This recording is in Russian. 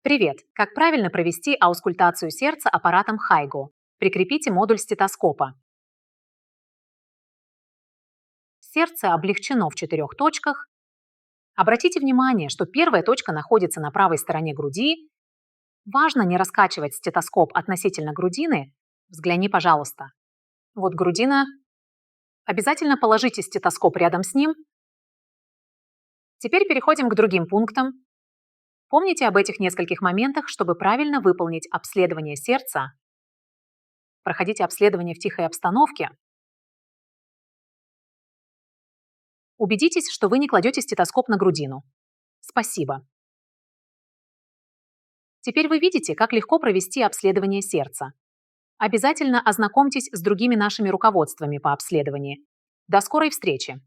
Привет! Как правильно провести аускультацию сердца аппаратом Хайго? Прикрепите модуль стетоскопа. Сердце облегчено в 4 точках. Обратите внимание, что первая точка находится на правой стороне груди. Важно не раскачивать стетоскоп относительно грудины. Взгляни, пожалуйста. Вот грудина. Обязательно положите стетоскоп рядом с ним. Теперь переходим к другим пунктам. Помните об этих нескольких моментах, чтобы правильно выполнить обследование сердца. Проходите обследование в тихой обстановке. Убедитесь, что вы не кладете стетоскоп на грудину. Спасибо. Теперь вы видите, как легко провести обследование сердца. Обязательно ознакомьтесь с другими нашими руководствами по обследованию. До скорой встречи!